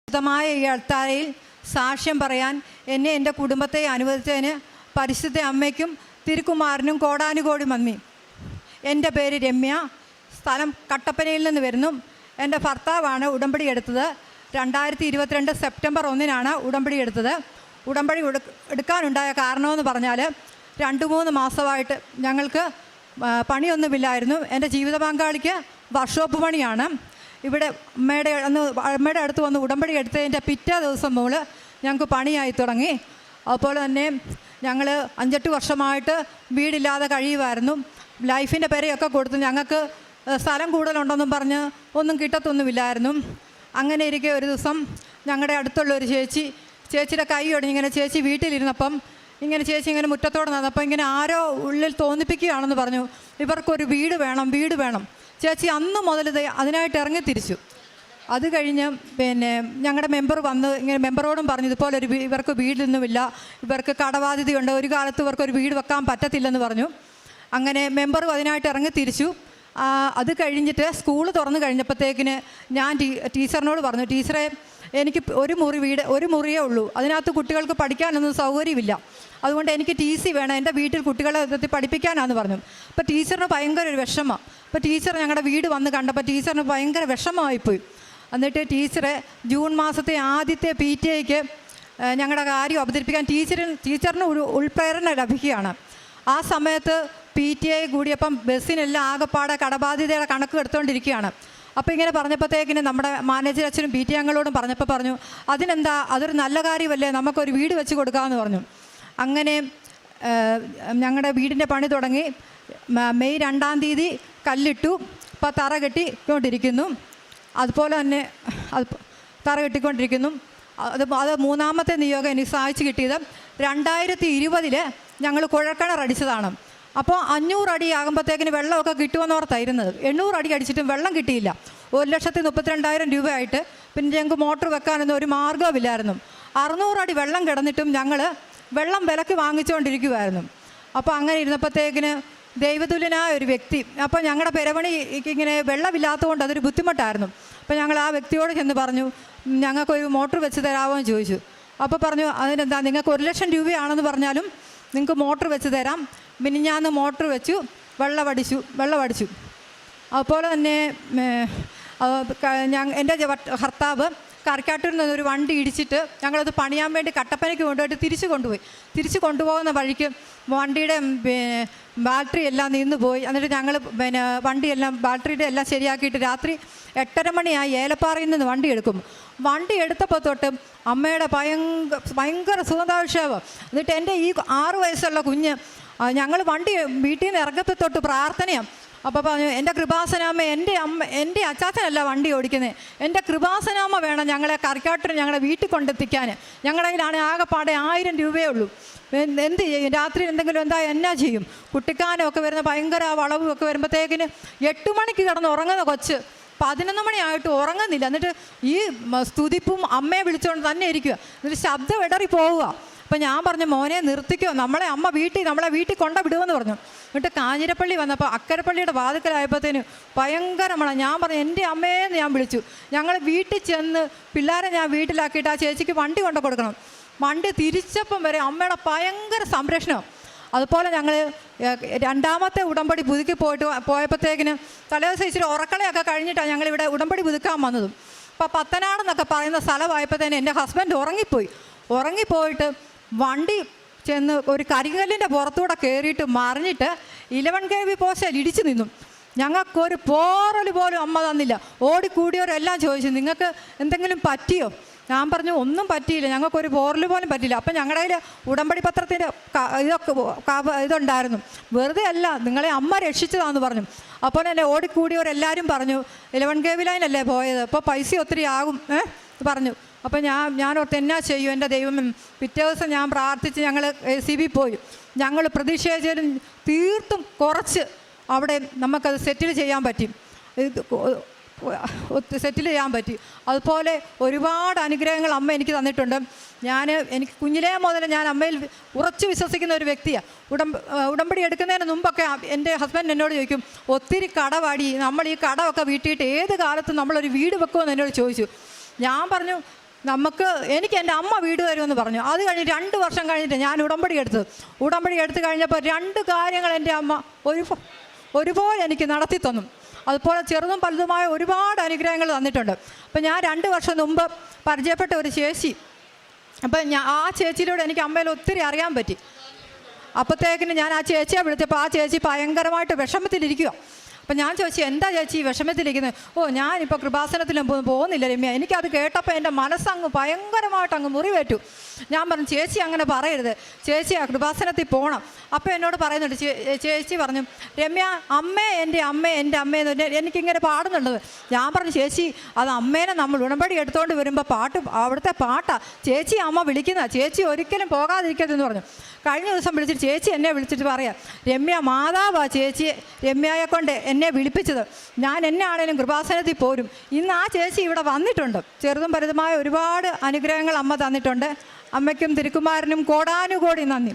ശുദ്ധമായ ഈ അൾത്താരയിൽ സാക്ഷ്യം പറയാൻ എന്നെ എൻ്റെ കുടുംബത്തെ അനുവദിച്ചതിന് പരിശുദ്ധ അമ്മയ്ക്കും തിരുക്കുമാരനും കോടാനുകോടി നന്ദി. എൻ്റെ പേര് രമ്യ, സ്ഥലം കട്ടപ്പനയിൽ നിന്ന് വരുന്നു. എൻ്റെ ഭർത്താവാണ് ഉടമ്പടി എടുത്തത്. 2022 സെപ്റ്റംബർ 1 ഉടമ്പടി എടുത്തത്. ഉടമ്പടി എടുക്കാനുണ്ടായ കാരണമെന്ന് പറഞ്ഞാൽ 2-3 മാസമായിട്ട് ഞങ്ങൾക്ക് പണിയൊന്നുമില്ലായിരുന്നു. എൻ്റെ ജീവിത പങ്കാളിക്ക് വർക്ക്ഷോപ്പ് പണിയാണ്. ഇവിടെ അമ്മയുടെ അടുത്ത് വന്ന് ഉടമ്പടി എടുത്തതിൻ്റെ പിറ്റേ ദിവസം മുതൽ ഞങ്ങൾക്ക് പണിയായി തുടങ്ങി. അതുപോലെ തന്നെ ഞങ്ങൾ 5-8 വർഷമായിട്ട് വീടില്ലാതെ കഴിയുമായിരുന്നു. ലൈഫിൻ്റെ പേരെയൊക്കെ കൊടുത്ത് ഞങ്ങൾക്ക് സ്ഥലം കൂടുതലുണ്ടെന്നും പറഞ്ഞ് ഒന്നും കിട്ടത്തൊന്നുമില്ലായിരുന്നു. അങ്ങനെ ഇരിക്കെ ഒരു ദിവസം ഞങ്ങളുടെ അടുത്തുള്ളൊരു ചേച്ചിയുടെ കൈ ഒടിഞ്ഞിങ്ങനെ ചേച്ചി വീട്ടിലിരുന്നപ്പം ചേച്ചി ഇങ്ങനെ മുറ്റത്തോടെ നടന്നപ്പോൾ ഇങ്ങനെ ആരോ ഉള്ളിൽ തോന്നിപ്പിക്കുകയാണെന്ന് പറഞ്ഞു, ഇവർക്കൊരു വീട് വേണം. ചേച്ചി അന്ന് മുതൽ അതിനായിട്ട് ഇറങ്ങി തിരിച്ചു. അത് കഴിഞ്ഞ് ഞങ്ങളുടെ മെമ്പർ വന്ന് മെമ്പറോടും പറഞ്ഞു, ഇതുപോലെ ഇവർക്ക് വീടൊന്നുമില്ല, ഇവർക്ക് കടബാധ്യതയുണ്ട്, ഒരു കാലത്ത് ഇവർക്കൊരു വീട് വെക്കാൻ പറ്റത്തില്ലെന്ന് പറഞ്ഞു. അങ്ങനെ മെമ്പറും അതിനായിട്ട് ഇറങ്ങി തിരിച്ചു. അത് കഴിഞ്ഞിട്ട് സ്കൂൾ തുറന്നു കഴിഞ്ഞപ്പോഴത്തേക്കിന് ഞാൻ ടീച്ചറിനോട് പറഞ്ഞു, ടീച്ചറെ എനിക്ക് ഒരു മുറിയേ ഉള്ളൂ, അതിനകത്ത് കുട്ടികൾക്ക് പഠിക്കാനൊന്നും സൗകര്യമില്ല, അതുകൊണ്ട് എനിക്ക് TC വേണം, എൻ്റെ വീട്ടിൽ കുട്ടികളെ പഠിപ്പിക്കാനാണെന്ന് പറഞ്ഞു. അപ്പോൾ ടീച്ചറിന് ഭയങ്കര ഒരു വിഷമമാണ്. അപ്പോൾ ടീച്ചർ ഞങ്ങളുടെ വീട് വന്ന് കണ്ടപ്പോൾ ടീച്ചറിന് ഭയങ്കര വിഷമമായിപ്പോയി. എന്നിട്ട് ടീച്ചറെ ജൂൺ മാസത്തെ ആദ്യത്തെ PTA ഞങ്ങളുടെ കാര്യം അവതരിപ്പിക്കാൻ ടീച്ചറിന് ഒരു ഉൾപ്രേരണ ലഭിക്കുകയാണ്. ആ സമയത്ത് PTA കൂടിയപ്പം ബസ്സിനെല്ലാം ആകെപ്പാടെ കടബാധ്യതയുടെ കണക്ക് എടുത്തുകൊണ്ടിരിക്കുകയാണ്. അപ്പോൾ ഇങ്ങനെ പറഞ്ഞപ്പോഴത്തേക്കിന് നമ്മുടെ മാനേജർ അച്ഛനും PTA അംഗങ്ങളോടും പറഞ്ഞു, അതിനെന്താ, അതൊരു നല്ല കാര്യമല്ലേ, നമുക്കൊരു വീട് വെച്ച് കൊടുക്കാമെന്ന് പറഞ്ഞു. അങ്ങനെ ഞങ്ങളുടെ വീടിൻ്റെ പണി തുടങ്ങി. മെയ് 2 തീയതി കല്ലിട്ടു. ഇപ്പോൾ തറ കെട്ടിക്കൊണ്ടിരിക്കുന്നു. അതുപോലെ തന്നെ തറ കെട്ടിക്കൊണ്ടിരിക്കുന്നു. അത് 3ാമത്തെ നിയോഗം എനിക്ക് സാധിച്ചു കിട്ടിയത് 2020 ഞങ്ങൾ കുഴൽക്കിണർ അടിച്ചതാണ്. അപ്പോൾ 500 അടി ആകുമ്പോഴത്തേക്കിന് വെള്ളമൊക്കെ കിട്ടുമെന്ന് ഓർത്തായിരുന്നത്. 800 അടി അടിച്ചിട്ടും വെള്ളം കിട്ടിയില്ല. 1,32,000 രൂപയായിട്ട് പിന്നെ ഞങ്ങൾക്ക് മോട്ടർ വെക്കാനൊന്നും ഒരു മാർഗ്ഗവുമില്ലായിരുന്നു. 600 അടി വെള്ളം കിടന്നിട്ടും ഞങ്ങൾ വെള്ളം വിലക്ക് വാങ്ങിച്ചുകൊണ്ടിരിക്കുമായിരുന്നു. അപ്പോൾ അങ്ങനെ ഇരുന്നപ്പോഴത്തേക്കിന് ദൈവതുല്യനായ ഒരു വ്യക്തി, അപ്പോൾ ഞങ്ങളുടെ പെരവണിക്ക് ഇങ്ങനെ വെള്ളമില്ലാത്തതുകൊണ്ട് അതൊരു ബുദ്ധിമുട്ടായിരുന്നു. അപ്പോൾ ഞങ്ങൾ ആ വ്യക്തിയോട് ചെന്ന് പറഞ്ഞു, ഞങ്ങൾക്കൊരു മോട്ടർ വെച്ച് തരാമോ എന്ന് ചോദിച്ചു. അപ്പോൾ പറഞ്ഞു, അതിനെന്താ, നിങ്ങൾക്ക് 1,00,000 രൂപയാണെന്ന് പറഞ്ഞാലും നിങ്ങൾക്ക് മോട്ടർ വെച്ച് തരാം. മിനിഞ്ഞാന്ന് മോട്ടർ വെച്ചു, വെള്ളമടിച്ചു. അതുപോലെ തന്നെ എൻ്റെ ഭർത്താവ് കരക്കാട്ടൂരിൽ നിന്നൊരു വണ്ടി ഇടിച്ചിട്ട് ഞങ്ങളത് പണിയാൻ വേണ്ടി കട്ടപ്പനയ്ക്ക് കൊണ്ടുപോയിട്ട് തിരിച്ചു കൊണ്ടുപോകുന്ന വഴിക്ക് വണ്ടിയുടെ ബാറ്ററി എല്ലാം നിന്ന് പോയി. എന്നിട്ട് ഞങ്ങൾ വണ്ടിയെല്ലാം ബാറ്ററിയുടെ എല്ലാം ശരിയാക്കിയിട്ട് രാത്രി 8:30 മണിയായി ഏലപ്പാറയിൽ നിന്ന് വണ്ടി എടുക്കും. വണ്ടി എടുത്തപ്പോൾ തൊട്ട് അമ്മയുടെ ഭയങ്കര സുഗന്ധാഭിഷേകം. എന്നിട്ട് എൻ്റെ ഈ 6 വയസ്സുള്ള കുഞ്ഞ് ഞങ്ങൾ വണ്ടി വീട്ടിൽ നിന്ന് ഇറങ്ങത്തെ തൊട്ട് പ്രാർത്ഥനയാണ്. അപ്പോൾ പറഞ്ഞു, എൻ്റെ കൃപാസനാമ്മ, എൻ്റെ അച്ചാച്ചനല്ല വണ്ടി ഓടിക്കുന്നത്, എൻ്റെ കൃപാസനാമ്മ വേണം ഞങ്ങളെ കരക്കാട്ടിന് ഞങ്ങളെ വീട്ടിൽ കൊണ്ടെത്തിക്കാൻ. ഞങ്ങളുടെ കയ്യിലാണെങ്കിൽ ആകെപ്പാടെ 1000 രൂപയേ ഉള്ളൂ. എന്ത് ചെയ്യും, രാത്രി എന്തെങ്കിലും എന്നാ ചെയ്യും? കുട്ടിക്കാനമൊക്കെ വരുന്ന ഭയങ്കര വളവും ഒക്കെ വരുമ്പോഴത്തേക്കിന് 8 മണിക്ക് കിടന്ന് ഉറങ്ങുന്ന കൊച്ച് 11 മണിയായിട്ട് ഉറങ്ങുന്നില്ല. എന്നിട്ട് ഈ സ്തുതിപ്പും അമ്മയെ വിളിച്ചുകൊണ്ട് തന്നെ ഇരിക്കുക. എന്നിട്ട് ശബ്ദം ഇടറി പോവുക. അപ്പം ഞാൻ പറഞ്ഞു, മോനെ നിർത്തിക്കോ, നമ്മളെ വീട്ടിൽ കൊണ്ടുവിടുമെന്ന് പറഞ്ഞു. എന്നിട്ട് കാഞ്ഞിരപ്പള്ളി വന്നപ്പോൾ അക്കരപ്പള്ളിയുടെ വാതിക്കലായപ്പോഴത്തേന് ഭയങ്കര മഴ. ഞാൻ പറഞ്ഞു, എൻ്റെ അമ്മയെന്ന് ഞാൻ വിളിച്ചു. ഞങ്ങൾ വീട്ടിൽ ചെന്ന് പിള്ളേരെ ഞാൻ വീട്ടിലാക്കിയിട്ട് ആ ചേച്ചിക്ക് വണ്ടി കൊണ്ടു കൊടുക്കണം. വണ്ടി തിരിച്ചപ്പം വരെ അമ്മയുടെ ഭയങ്കര സംരക്ഷണം. അതുപോലെ ഞങ്ങൾ 2ാമത്തെ ഉടമ്പടി പുതുക്കി പോയപ്പോഴത്തേക്കിന് തലേദിവസം ഇച്ചിരി ഉറക്കളയൊക്കെ കഴിഞ്ഞിട്ടാണ് ഞങ്ങളിവിടെ ഉടമ്പടി പുതുക്കാൻ വന്നതും. അപ്പോൾ പത്തനാടെന്നൊക്കെ പറയുന്ന സ്ഥലമായപ്പോഴത്തേന് എൻ്റെ ഹസ്ബൻഡ് ഉറങ്ങിപ്പോയിട്ട് വണ്ടി ചെന്ന് ഒരു കരികല്ലിൻ്റെ പുറത്തൂടെ കയറിയിട്ട് മറിഞ്ഞിട്ട് 11 kV പോസ്റ്റിൽ ഇടിച്ചു നിന്നു. ഞങ്ങൾക്കൊരു പോറൽ പോലും അമ്മ തന്നില്ല. ഓടിക്കൂടിയവരെല്ലാം ചോദിച്ചു, നിങ്ങൾക്ക് എന്തെങ്കിലും പറ്റിയോ? ഞാൻ പറഞ്ഞു, ഒന്നും പറ്റിയില്ല, ഞങ്ങൾക്കൊരു പോറൽ പോലും പറ്റിയില്ല. അപ്പം ഞങ്ങളുടെ കയ്യിൽ ഉടമ്പടി പത്രത്തിൻ്റെ ഇതുണ്ടായിരുന്നു. വെറുതെ അല്ല, നിങ്ങളെ അമ്മ രക്ഷിച്ചതാണെന്ന് പറഞ്ഞു. അപ്പോൾ എന്നെ ഓടിക്കൂടിയവരെല്ലാവരും പറഞ്ഞു, 11 kV ലൈനല്ലേ പോയത്, അപ്പോൾ പൈസ ഒത്തിരി ആകും പറഞ്ഞു. അപ്പോൾ ഞാനോർത്ത് എന്നാ ചെയ്യും എൻ്റെ ദൈവം. പിറ്റേ ദിവസം ഞാൻ പ്രാർത്ഥിച്ച് ഞങ്ങൾ ACB പോയി. ഞങ്ങൾ പ്രതീക്ഷിച്ചാലും തീർത്തും കുറച്ച് അവിടെ നമുക്കത് സെറ്റിൽ ചെയ്യാൻ പറ്റി. അതുപോലെ ഒരുപാട് അനുഗ്രഹങ്ങൾ അമ്മ എനിക്ക് തന്നിട്ടുണ്ട്. എനിക്ക് കുഞ്ഞിലേ മുതൽ ഞാൻ അമ്മയിൽ ഉറച്ചു വിശ്വസിക്കുന്ന ഒരു വ്യക്തിയാണ്. ഉടമ്പടി എടുക്കുന്നതിന് മുമ്പൊക്കെ എൻ്റെ ഹസ്ബൻഡ് എന്നോട് ചോദിക്കും, ഒത്തിരി കടവാടി, നമ്മൾ ഈ കടമൊക്കെ വീട്ടിയിട്ട് ഏത് കാലത്തും നമ്മളൊരു വീട് വെക്കുമെന്ന് എന്നോട് ചോദിച്ചു. ഞാൻ പറഞ്ഞു, എനിക്ക് എൻ്റെ അമ്മ വീട് തരുമെന്ന് പറഞ്ഞു. അത് കഴിഞ്ഞ് 2 വർഷം കഴിഞ്ഞിട്ട് ഞാൻ ഉടമ്പടി എടുത്ത് കഴിഞ്ഞപ്പോൾ 2 കാര്യങ്ങൾ എൻ്റെ അമ്മ ഒരുപോലെ എനിക്ക് നടത്തി തന്നു. അതുപോലെ ചെറുതും പലതുമായ ഒരുപാട് അനുഗ്രഹങ്ങൾ തന്നിട്ടുണ്ട്. അപ്പം ഞാൻ 2 വർഷം മുമ്പ് പരിചയപ്പെട്ട ഒരു ചേച്ചി, അപ്പം ആ ചേച്ചിയിലൂടെ എനിക്ക് അമ്മയിൽ ഒത്തിരി അറിയാൻ പറ്റി. അപ്പോഴത്തേക്കിന് ഞാൻ ആ ചേച്ചിയെ വിളിച്ചപ്പോൾ ആ ചേച്ചി ഭയങ്കരമായിട്ട് വിഷമത്തിലിരിക്കുക. അപ്പം ഞാൻ ചോദിച്ചു, എന്താ ചേച്ചി വിഷമത്തിലിരിക്കുന്നത്? ഞാനിപ്പോൾ കൃപാസനത്തിലും പോകുന്നില്ല രമ്യ. എനിക്കത് കേട്ടപ്പോൾ എൻ്റെ മനസ്സങ്ങ് ഭയങ്കരമായിട്ട് അങ്ങ് മുറിവേറ്റു. ഞാൻ പറഞ്ഞു, ചേച്ചി അങ്ങനെ പറയരുത്, ചേച്ചി ആ കൃപാസനത്തിൽ പോകണം. അപ്പോൾ എന്നോട് പറയുന്നുണ്ട്, ചേച്ചി പറഞ്ഞു, രമ്യ എൻ്റെ അമ്മയെന്ന് എനിക്കിങ്ങനെ പാടുന്നുണ്ടത്. ഞാൻ പറഞ്ഞു, ചേച്ചി അത് അമ്മേനെ നമ്മൾ ഉടമ്പടി എടുത്തുകൊണ്ട് വരുമ്പോൾ അവിടുത്തെ പാട്ടാണ് ചേച്ചി അമ്മ വിളിക്കുന്ന, ചേച്ചി ഒരിക്കലും പോകാതിരിക്കരുതെന്ന് പറഞ്ഞു. കഴിഞ്ഞ ദിവസം വിളിച്ചിട്ട് ചേച്ചി എന്നെ വിളിച്ചിട്ട് പറയാം, രമ്യ മാതാവാ ചേച്ചി രമ്യയെ കൊണ്ട് എന്നെ വിളിപ്പിച്ചത്, ഞാൻ എന്നെ ആണേലും കൃപാസനത്തിൽ പോരും. ഇന്ന് ആ ചേച്ചി ഇവിടെ വന്നിട്ടുണ്ട്. ചെറുതും വലുതുമായ ഒരുപാട് അനുഗ്രഹങ്ങൾ അമ്മ തന്നിട്ടുണ്ട്. അമ്മയ്ക്കും തിരുക്കുമാരനും കോടാനുകോടി നന്ദി.